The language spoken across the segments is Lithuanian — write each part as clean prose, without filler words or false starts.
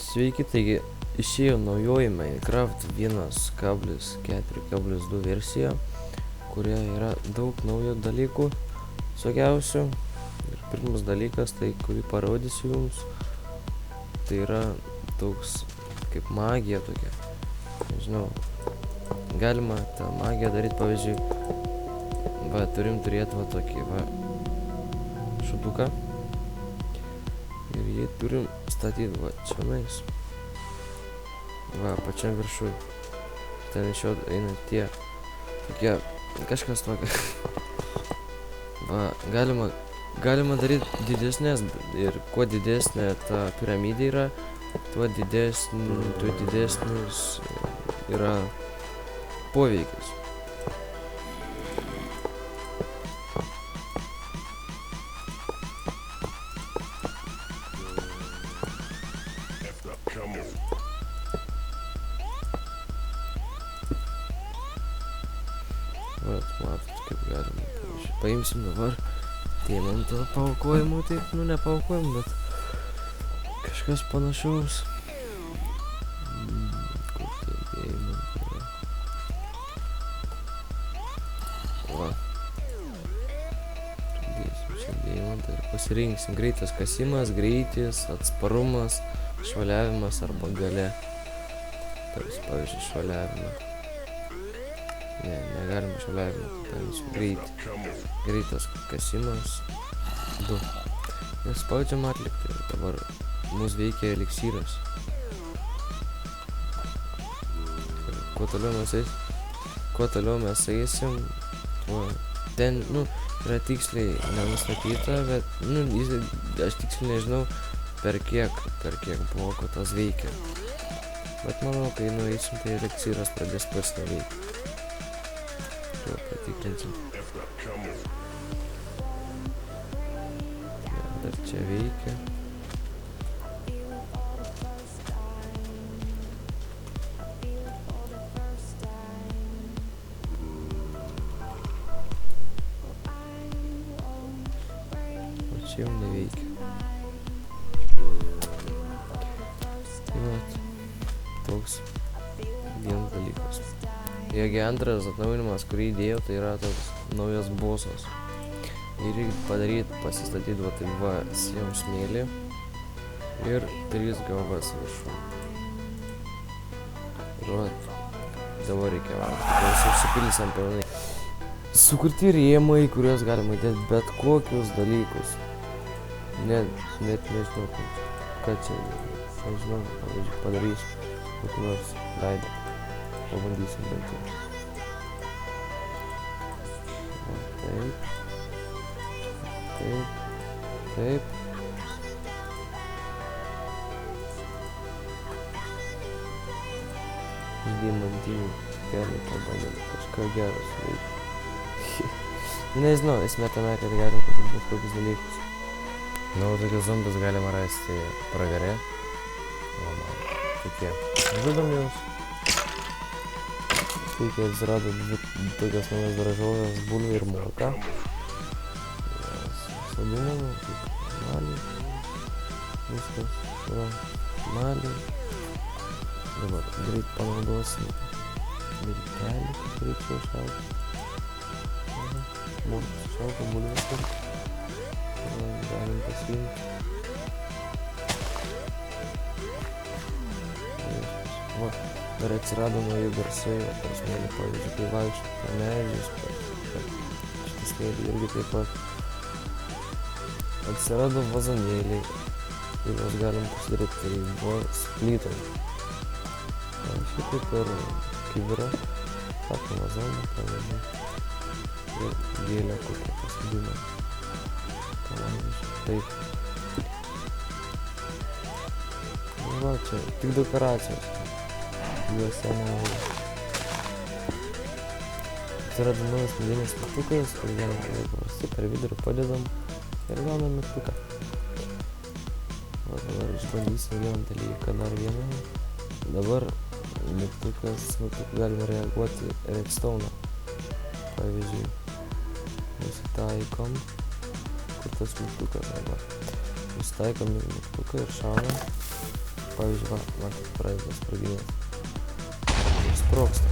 Sveiki, taigi išėjo naujoji Minecraft 1.4.2 versija, kurioje yra daug naujų dalykų, visokiausių. Ir pirmas dalykas, tai kurį parodysiu jums, tai yra toks kaip magija tokia. Nežinau, galima tą magiją daryti, pavyzdžiui, turim turėti va tokį šutuką. Ir jį turim statyti va čionais. Pačiam viršui. Ten iš jo eina tie tokie, kažkas tokio. Galima daryti didesnės, ir kuo didesnė ta piramidė yra, tuo didesnis yra poveikis. Matot, kaip galima. Paimsim dabar deimantą paaukojimui, taip, nepaaukojimui, bet kažkas panašaus. Kur tai deimantai yra? Pridėsim čia deimantą ir pasirinksim greitas kasimas, greitis, atsparumas, švaliavimas arba galia. Pavyzdžiui, švaliavimą. Negalima švaliavimą, paimsim greitas kasimas 2. Mes spaudžiam atlikti ir dabar mūsų veikia eliksyras. Kuo toliau mes eisim, ten, yra tiksliai nenustatyta, bet, aš tiksliai nežinau, per kiek blokų tas veikia. Bet manau, kai nueisim, tai eliksyras pradės pats neveikti. Patikrinsim. Dar čia veikia. O čia jau neveikia. Toks vienas dalykas. Jeigu antras atnaujinimas, kurį įdėjau, tai yra toks naujas bosas. Ir reikia padaryti, pasistatyti siem smėlį ir 3 galvas viršų. Ir dabar reikia supilsim pilnai. Sukurti rėmai, kuriuos galima įdėti bet kokius dalykus. Net nežinau, ką čia, nežinau, pavyzdžiui, padarysiu kokį nors veidą. Pabandysim bent jau. Taip. Deimantinį perlį pabandėm kažką gero suveikti. Nežinau, esmė tame, kad galima padaryti bet kokius dalykus. Tokius zombius galima rasti pragare. Tokie. Žudom juos. Kai atsirado tokios naujos daržovės, bulvė ir morka. Sodinam, maliai. Viskas yra maliai. Dabar greit panaudosim miltelį, kad reikėjo šauti. Šauka bulvės. Galim pasirinkti. Dar atsirado nauji garsai, smėlį, pavyzdžiui, kai vaikščioti per medžius, šitą smėlį irgi taip pat. Atsirado vazonėliai, kuriuos galim pasidaryti, tai buvo splytom. Šitaip ir kibirą, tapą vazoną, pavyzdžiui, ir gėlę kokią pasidimą. Taip. Čia tik dekoracijos. Juose neauga. Atsirado naujas medinis mygtukas, kurį galim paprastai per vidurį padedam ir gaunam mygtuką. Dabar išbandysim vieną dalyką, dar vieną. Dabar mygtukas, galima reaguoti redstone. Pavyzdžiui, nusitaikom, kur tas mygtukas dabar. Nusitaikom mygtuką ir šaunam. Pavyzdžiui, va, matot, pradeda sproginėti. Sprogsta.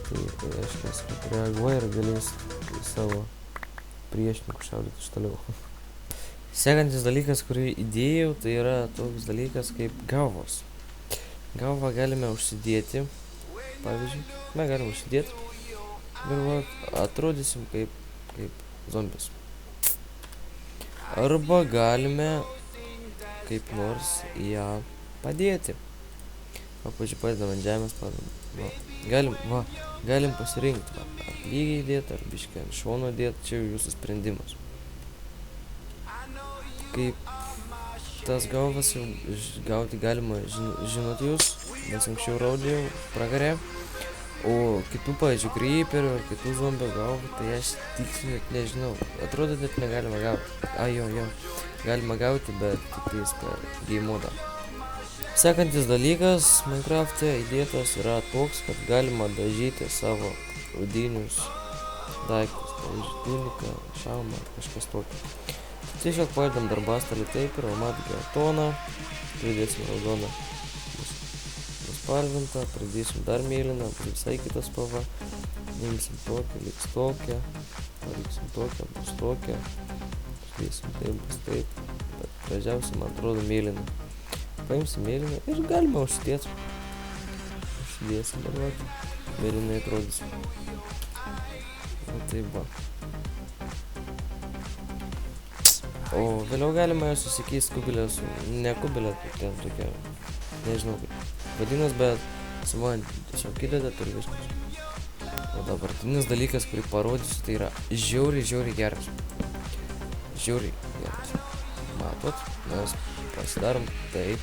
Tai reiškia, kad reaguoja ir galės savo priešininkų šaudyti iš toliau. Sekantis dalykas, kurį įdėjau, tai yra toks dalykas kaip galvos. Galvą galime užsidėti, pavyzdžiui, mes galime užsidėti ir va, atrodysim kaip zombis. Arba galime kaip nors ją padėti. Pavyzdžiui, padedam ant žemės, galim pasirinkti, ar lygiai dėti, ar biškai ant šono dėti, čia jau jūsų sprendimas. Kaip tas galvas jau gauti galima, žinot jūs, nes anksčiau rodžiau pragarę, o kitų, pavyzdžiui, creeperių ar kitų zombio galvų, tai aš tiksliai nežinau, atrodo, net negalima gauti. Jo, galima gauti, bet tik tais per game modą. Sekantis dalykas Minecraft'e įdėtas yra toks, kad galima dažyti savo odinius daiktus, pavyzdžiui, tuniką, šalmą, kažkas tokio. Tiesiog padedam darbastalį taip ir matot geltoną, pridėsim raudoną nuspalvintą, pridėsim dar mėlyną, visai kitą spalvą, imsim tokią, liks tokią, paliksim tokią, bus tokią, pridėsim taip, bus taip, bet gražiausiai man atrodo mėlyną. Paimsim mėlyną ir galima užsidėti. Užsidėsim ir va, mėlynai atrodys. O taip va. O vėliau galima susikeisti kubelę su, ne kubelę, ten tokia, nežinau kaip vadinas, bet su man tiesiog įdedat ir viskas. O dabartinis dalykas, kurį parodysiu, tai yra žiauriai geras. Žiauriai geras. Matot, mes pasidarom taip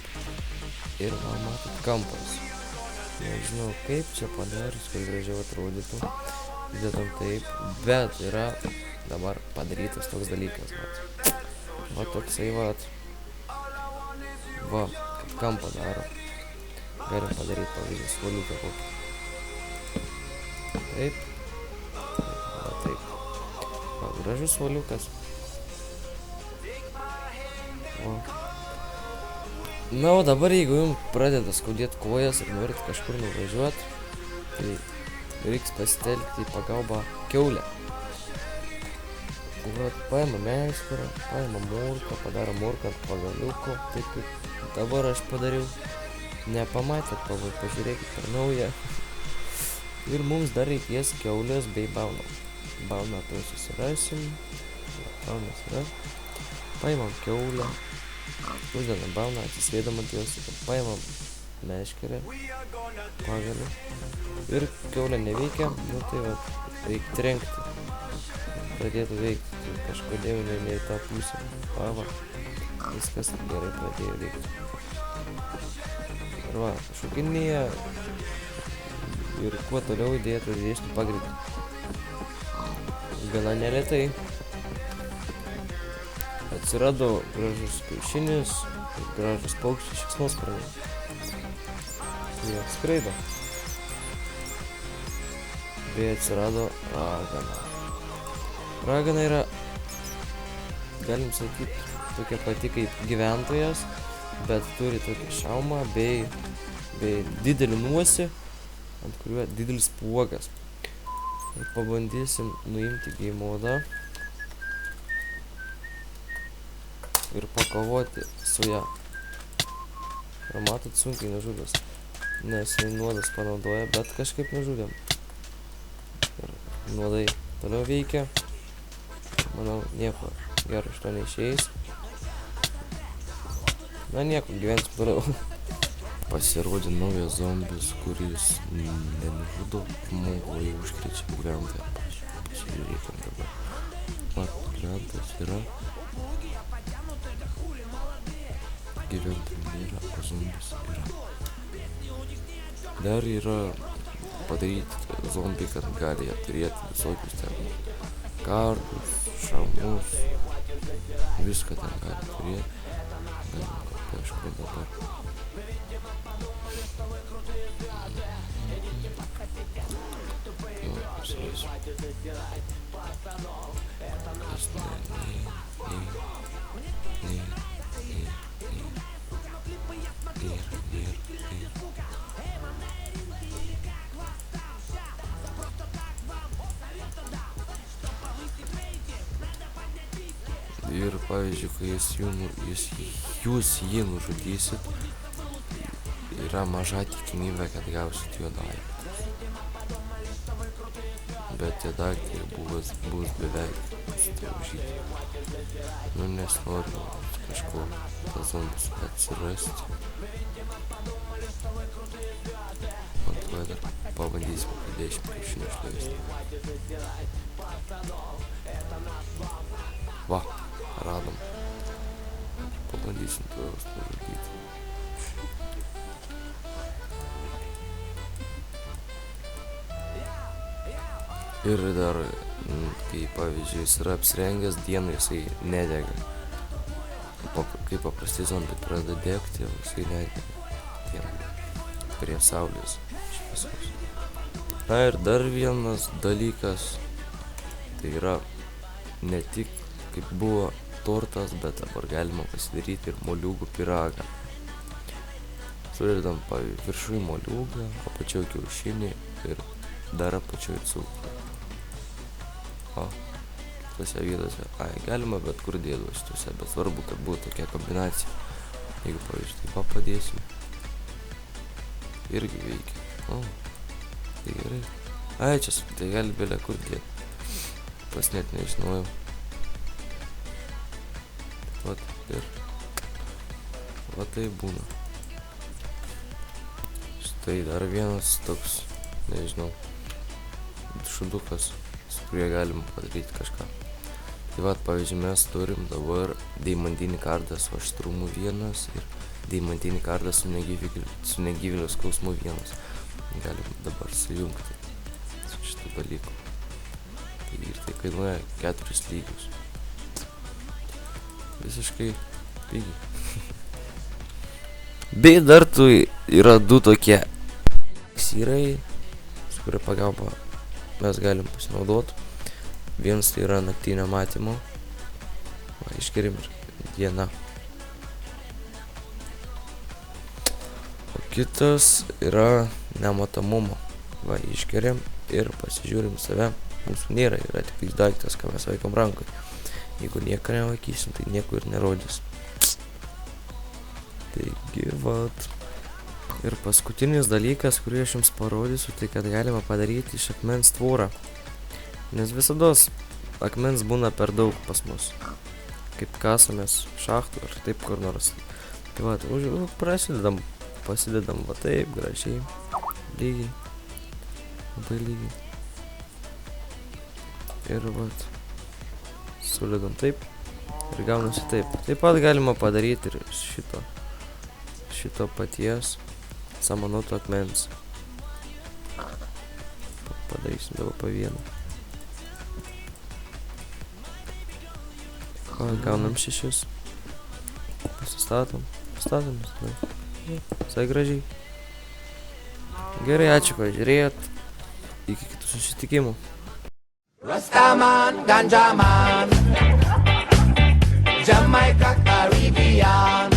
ir va, matot, kampas. Nežinau kaip čia padarius, kad gražiau atrodytų. Įdedam taip, bet yra dabar padarytas toks dalykas, matot. Va toksai vat, va, kad kampą daro. Galim padaryti, pavyzdžiui, suoliuką kokį. Taip. Va taip. Va, gražus suoliukas. O. Na, o dabar, jeigu jums pradeda skaudėti kojas ir norit kažkur nuvažiuoti, tai reiks pasitelkti į pagalbą kiaulę. Vat, paima meškerę, paima morką, padaro morką ant pagaliuko, taip kaip dabar aš padariau. Nepamatėt, pažiūrėkit per naują. Ir mums dar reikės kiaulės bei bauno. Bauną tai susirasim. Baunas yra. Paimam kiaulę, uždedam bauną, atsisėdam ant jos, paimam meškerę, pagalį. Ir kiaulė neveikia, nu tai va, reikia trenkti. Pradėtų veikti, tai kažkodėl ne į tą pusę. Va, viskas gerai pradėjo veikti. Ir va, šokinėje ir kuo toliau įdėtų didesnį pagreitį. Gana nelėtai. Atsirado gražus kiaušinis ir gražus paukščiai šikšnosparniai. Jie skraido. Bei atsirado ragana. Ragana yra, galim sakyti, tokia pati kaip gyventojas, bet turi tokį šaumą bei didelį nosį, ant kuriuo didelis spuogas. Ir pabandysim nuimti game modą ir pakovoti su ją. Ir matot, sunkiai nežudęs, nes nuodas panaudoja, bet kažkaip nežudėm. Ir nuodai toliau veikia. Manau, nieko gero iš to neišeis. Na nieko, gyvensim toliau. Pasirodė naujas zombis, kuris nenužudo žmogų, jei užkrečia gyventoją. Pasižiūrėkim dabar. Mat, gyventojas yra. Gyventojų nėra, o zombis yra. Dar yra padaryti zombiai, kad gali jie turėti visokius ten kardus, šalmus, viską ten gali turėti. Galima kažkur dabar. Jo, pasileisiu. Kas ne. pavyzdžiui, kai jūs jį nužudysit, yra maža tikimybė, kad gausit jo daiktus. Bet tie daiktai bus beveik sudaužyti. Nes noriu kažko tas zombis atsirasti. Man tuoj dar pabandysim 10 kiaušinių išleisti. Va, radom. Pabandysim tuoj juos nužudyti. Ir dar, kai pavyzdžiui jis yra apsirengęs, dieną jisai nedega. Kai paprastai zombiai pradeda degti, jisai nedega dieną prie saulės šviesos. Na ir dar vienas dalykas, tai yra ne tik kaip buvo tortas, bet dabar galima pasidaryti ir moliūgų pyragą. Suridam viršui moliūgą, apačioj kiaušinį ir dar apačioj cukrų. O, tose vietose, galima bet kur dėdavo šituose, bet svarbu, kad būtų tokia kombinacija. Jeigu pavyzdžiui taip padėsim, irgi veikia. O, tai gerai. Čia tai gali belia kur dėti. Pas net nežinojau. Vat ir va tai būna. Štai dar vienas toks, nežinau, šudukas, su kurie galim padaryti kažką. Tai vat, pavyzdžiui, mes turim dabar deimantinį kardą su aštrumu 1 ir deimantinį kardą su negyvėlio skausmu 1. Galim dabar sujungti su šitų dalykų. Ir tai kainuoja 4 lygius. Visiškai pigiai. Bei dar tu yra 2 tokie syrai, su kuria pagalba mes galim pasinaudoti. Vienas tai yra naktinio matymo. Va, išgeriam ir diena. O kitas yra nematomumo. Va, išgeriam ir pasižiūrim save. Mūsų nėra, yra tik daiktas, ką mes vaikom rankai. Jeigu nieko nevaikysim, tai nieko ir nerodys. Taigi, vat. Ir paskutinis dalykas, kurį aš jums parodysiu, tai kad galima padaryti iš akmens tvorą. Nes visados akmens būna per daug pas mus. Kaip kasamės šachtų ar taip kur nors. Tai vat, pasidedam va taip, gražiai, lygiai, labai lygiai. Ir vat, sulidam taip ir gaunasi taip. Taip pat galima padaryti ir šito paties samanoto akmens. Padarysim dabar po vieną. Gaunam 6. Pasistatom. Visai gražiai. Gerai, ačiū, kad žiūrėjot. Iki kitų susitikimų. Rastaman, Ganjaman, Jamaica, Caribbean.